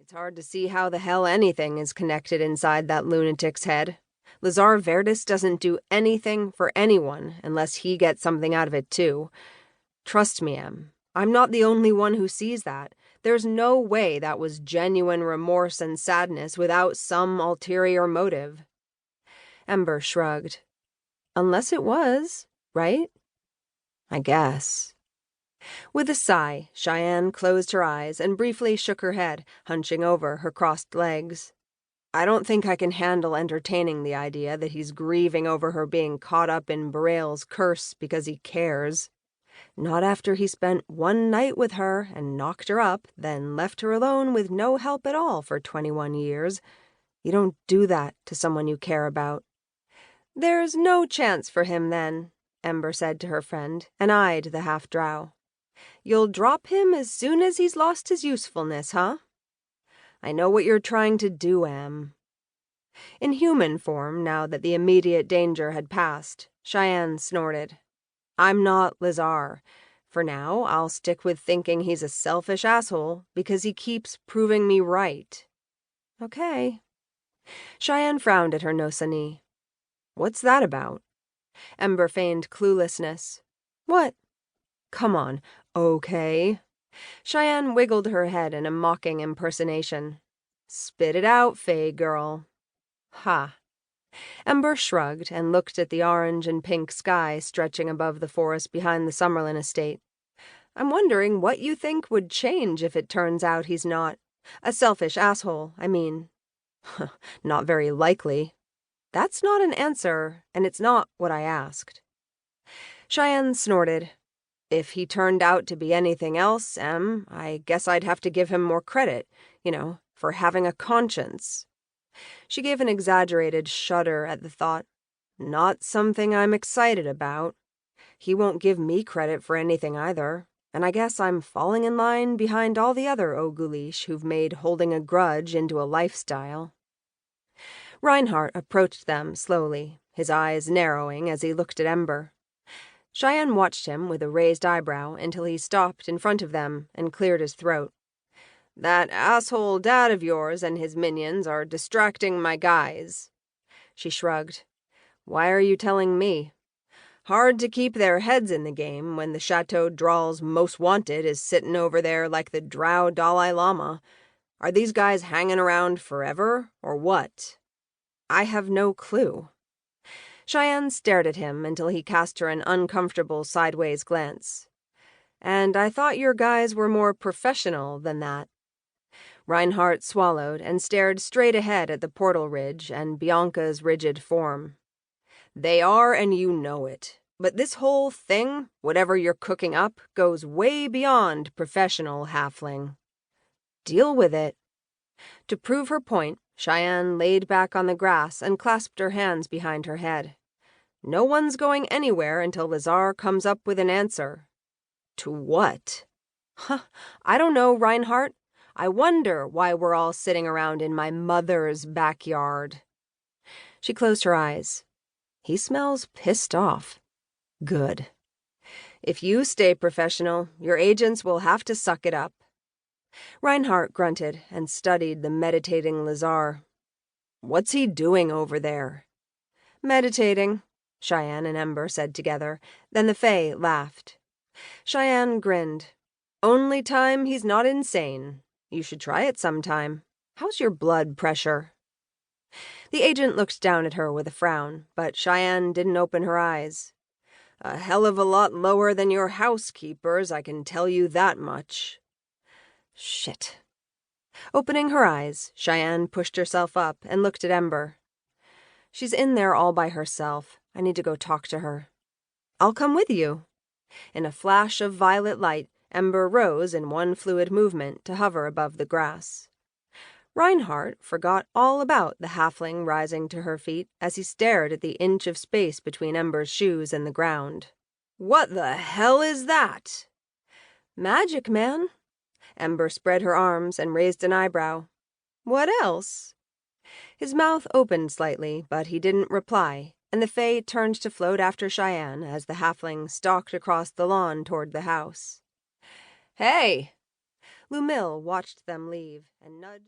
It's hard to see how the hell anything is connected inside that lunatic's head. Lazar Verdis doesn't do anything for anyone unless he gets something out of it too. Trust me, Em. I'm not the only one who sees that. There's no way that was genuine remorse and sadness without some ulterior motive. Ember shrugged. Unless it was, right? I guess. With a sigh, Cheyenne closed her eyes and briefly shook her head, hunching over her crossed legs. I don't think I can handle entertaining the idea that he's grieving over her being caught up in Berail's curse because he cares. Not after he spent one night with her and knocked her up, then left her alone with no help at all for 21 years. You don't do that to someone you care about. There's no chance for him, then, Ember said to her friend, and eyed the half-drow. You'll drop him as soon as he's lost his usefulness, huh? I know what you're trying to do, Em. In human form, now that the immediate danger had passed, Cheyenne snorted. I'm not Lazar. For now, I'll stick with thinking he's a selfish asshole because he keeps proving me right. Okay. Cheyenne frowned at her Nosani. What's that about? Ember feigned cluelessness. What? Come on, okay. Cheyenne wiggled her head in a mocking impersonation. Spit it out, Fae girl. Ha. Ember shrugged and looked at the orange and pink sky stretching above the forest behind the Summerlin estate. I'm wondering what you think would change if it turns out he's not. A selfish asshole, I mean. Not very likely. That's not an answer, and it's not what I asked. Cheyenne snorted. If he turned out to be anything else, Em, I guess I'd have to give him more credit, for having a conscience. She gave an exaggerated shudder at the thought. Not something I'm excited about. He won't give me credit for anything either, and I guess I'm falling in line behind all the other Ogulish who've made holding a grudge into a lifestyle. Reinhardt approached them slowly, his eyes narrowing as he looked at Ember. Cheyenne watched him with a raised eyebrow until he stopped in front of them and cleared his throat. That asshole dad of yours and his minions are distracting my guys. She shrugged. Why are you telling me? Hard to keep their heads in the game when the Chateau Drawl's most wanted is sitting over there like the Drow Dalai Lama. Are these guys hanging around forever, or what? I have no clue. Cheyenne stared at him until he cast her an uncomfortable sideways glance. And I thought your guys were more professional than that. Reinhardt swallowed and stared straight ahead at the portal ridge and Bianca's rigid form. They are, and you know it. But this whole thing, whatever you're cooking up, goes way beyond professional, halfling. Deal with it. To prove her point, Cheyenne laid back on the grass and clasped her hands behind her head. No one's going anywhere until Lazar comes up with an answer. To what? I don't know, Reinhardt. I wonder why we're all sitting around in my mother's backyard. She closed her eyes. He smells pissed off. Good. If you stay professional, your agents will have to suck it up. Reinhardt grunted and studied the meditating Lazar. What's he doing over there? Meditating, Cheyenne and Ember said together. Then the Fae laughed. Cheyenne grinned. Only time he's not insane. You should try it sometime. How's your blood pressure? The agent looked down at her with a frown, but Cheyenne didn't open her eyes. A hell of a lot lower than your housekeeper's, I can tell you that much. Shit. Opening her eyes, Cheyenne pushed herself up and looked at Ember. She's in there all by herself. I need to go talk to her. I'll come with you. In a flash of violet light, Ember rose in one fluid movement to hover above the grass. Reinhardt forgot all about the halfling rising to her feet as he stared at the inch of space between Ember's shoes and the ground. What the hell is that? Magic, man. Ember spread her arms and raised an eyebrow. What else? His mouth opened slightly, but he didn't reply, and the Fae turned to float after Cheyenne as the halfling stalked across the lawn toward the house. Hey! Lumil watched them leave and nudged